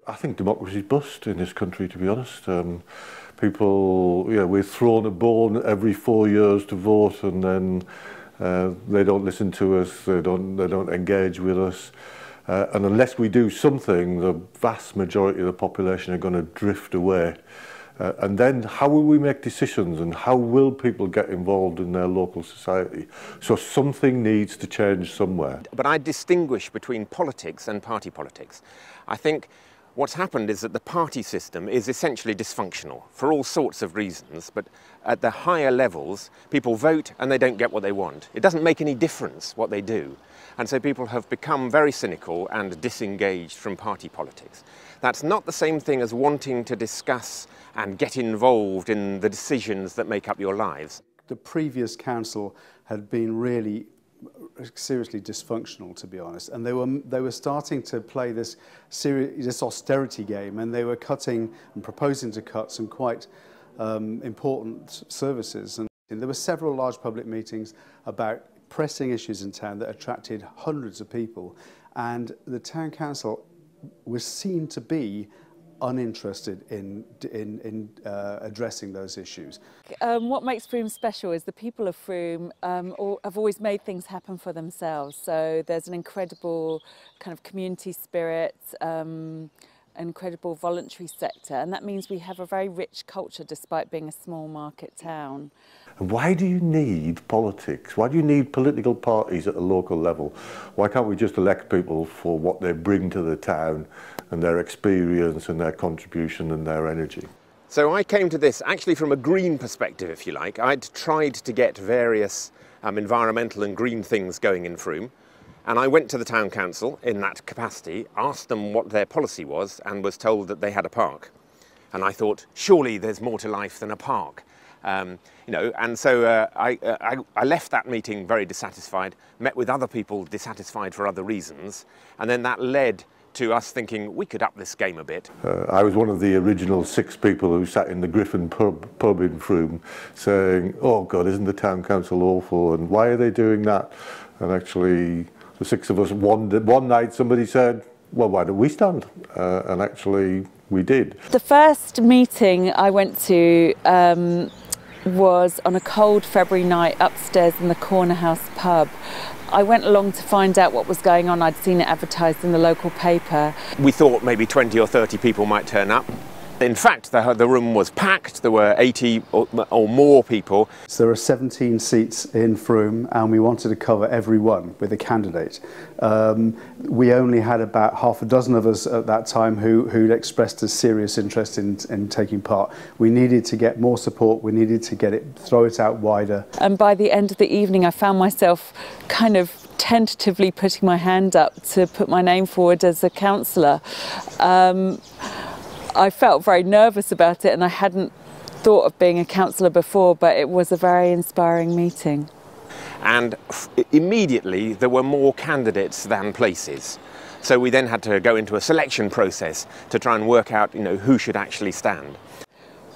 I think democracy's bust in this country, to be honest. People, we're thrown a bone every 4 years to vote, and then they don't listen to us, they don't engage with us. And unless we do something, the vast majority of the population are going to drift away. And then how will we make decisions, and how will people get involved in their local society? So something needs to change somewhere. But I distinguish between politics and party politics. I think what's happened is that the party system is essentially dysfunctional for all sorts of reasons, but at the higher levels, people vote and they don't get what they want. It doesn't make any difference what they do. And so people have become very cynical and disengaged from party politics. That's not the same thing as wanting to discuss and get involved in the decisions that make up your lives. The previous council had been really seriously dysfunctional, to be honest, and they were starting to play this austerity game, and they were cutting and proposing to cut some quite important services. And there were several large public meetings about pressing issues in town that attracted hundreds of people, and the town council was seen to be uninterested in addressing those issues. What makes Frome special is the people of Frome have always made things happen for themselves. So there's an incredible kind of community spirit, incredible voluntary sector, and that means we have a very rich culture despite being a small market town. And why do you need politics? Why do you need political parties at a local level? Why can't we just elect people for what they bring to the town and their experience and their contribution and their energy? So I came to this actually from a green perspective, if you like. I'd tried to get various environmental and green things going in Frome, and I went to the town council in that capacity, asked them what their policy was, and was told that they had a park. And I thought, surely there's more to life than a park. And so I left that meeting very dissatisfied, met with other people dissatisfied for other reasons, and then that led to us thinking we could up this game a bit. I was one of the original 6 people who sat in the Griffin pub in Frome saying, oh God, isn't the town council awful, and why are they doing that? And actually the 6 of us, one night somebody said, well, why don't we stand? And actually we did. The first meeting I went to was on a cold February night upstairs in the Corner House pub. I went along to find out what was going on. I'd seen it advertised in the local paper. We thought maybe 20 or 30 people might turn up. In fact, the room was packed. There were 80 or more people. So there are 17 seats in Frome, and we wanted to cover every one with a candidate. We only had about half a dozen of us at that time who'd expressed a serious interest in taking part. We needed to get more support. We needed to throw it out wider. And by the end of the evening, I found myself kind of tentatively putting my hand up to put my name forward as a councillor. I felt very nervous about it, and I hadn't thought of being a councillor before, but it was a very inspiring meeting. And immediately there were more candidates than places. So we then had to go into a selection process to try and work out, who should actually stand.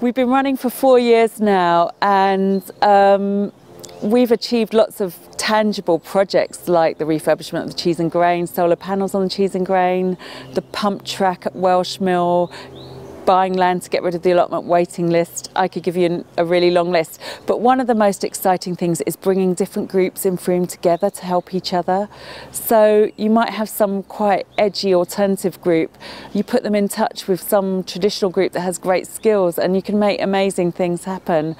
We've been running for 4 years now, and we've achieved lots of tangible projects like the refurbishment of the cheese and grain, solar panels on the cheese and grain, the pump track at Welsh Mill, buying land to get rid of the allotment waiting list. I could give you a really long list. But one of the most exciting things is bringing different groups in Frome together to help each other. So you might have some quite edgy alternative group. You put them in touch with some traditional group that has great skills, and you can make amazing things happen.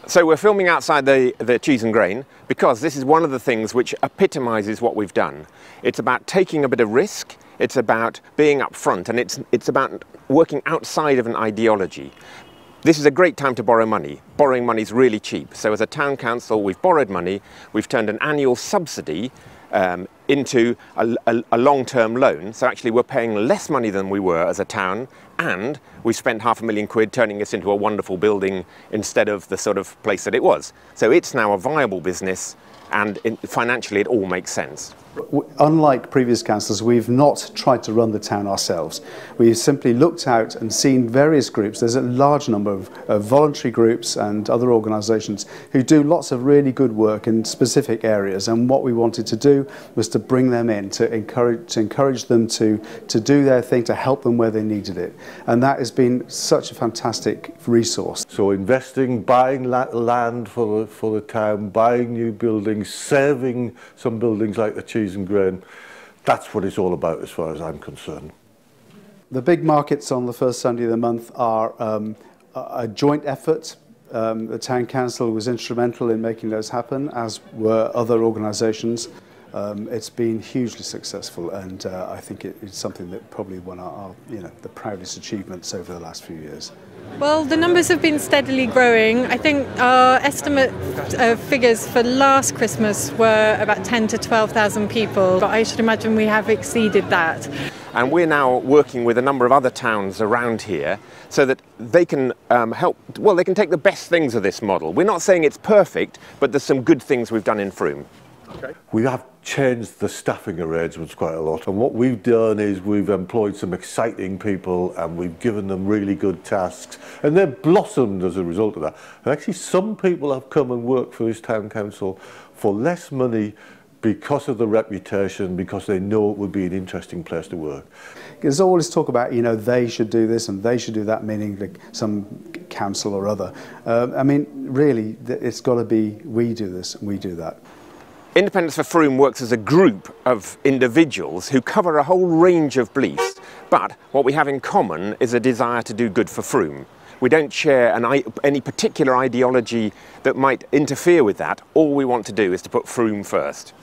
So we're filming outside the cheese and grain because this is one of the things which epitomises what we've done. It's about taking a bit of risk, it's about being upfront, and it's about working outside of an ideology. This is a great time to borrow money. Borrowing money is really cheap. So as a town council, we've borrowed money, we've turned an annual subsidy into a long-term loan. So actually we're paying less money than we were as a town, and we spent £500,000 turning this into a wonderful building instead of the sort of place that it was. So it's now a viable business, and financially it all makes sense. Unlike previous councillors, we've not tried to run the town ourselves. We've simply looked out and seen various groups. There's a large number of voluntary groups and other organisations who do lots of really good work in specific areas, and what we wanted to do was to bring them in, to encourage them to do their thing, to help them where they needed it. And that has been such a fantastic resource. So investing, buying land for the town, buying new buildings, saving some buildings like the Cheese and Grain, that's what it's all about as far as I'm concerned. The big markets on the first Sunday of the month are a joint effort. The Town Council was instrumental in making those happen, as were other organisations. It's been hugely successful, and I think it's something that probably one of our, the proudest achievements over the last few years. Well, the numbers have been steadily growing. I think our estimate figures for last Christmas were about 10 to 12,000 people, but I should imagine we have exceeded that. And we're now working with a number of other towns around here so that they can they can take the best things of this model. We're not saying it's perfect, but there's some good things we've done in Frome. Okay. We have changed the staffing arrangements quite a lot, and what we've done is we've employed some exciting people and we've given them really good tasks, and they've blossomed as a result of that. And actually some people have come and worked for this town council for less money because of the reputation, because they know it would be an interesting place to work. There's always talk about, they should do this and they should do that, meaning some council or other. I mean, really, it's got to be we do this and we do that. Independence for Frome works as a group of individuals who cover a whole range of beliefs, but what we have in common is a desire to do good for Frome. We don't share any particular ideology that might interfere with that. All we want to do is to put Frome first.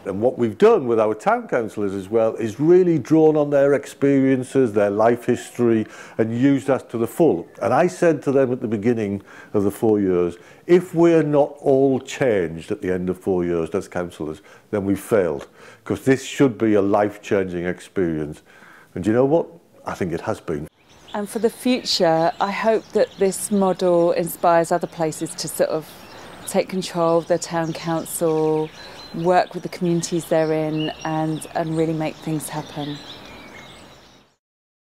And what we've done with our town councillors as well is really drawn on their experiences, their life history, and used that to the full. And I said to them at the beginning of the 4 years, if we're not all changed at the end of 4 years as councillors, then we've failed. Because this should be a life-changing experience. And you know what? I think it has been. And for the future, I hope that this model inspires other places to sort of take control of their town council, work with the communities they're in, and really make things happen.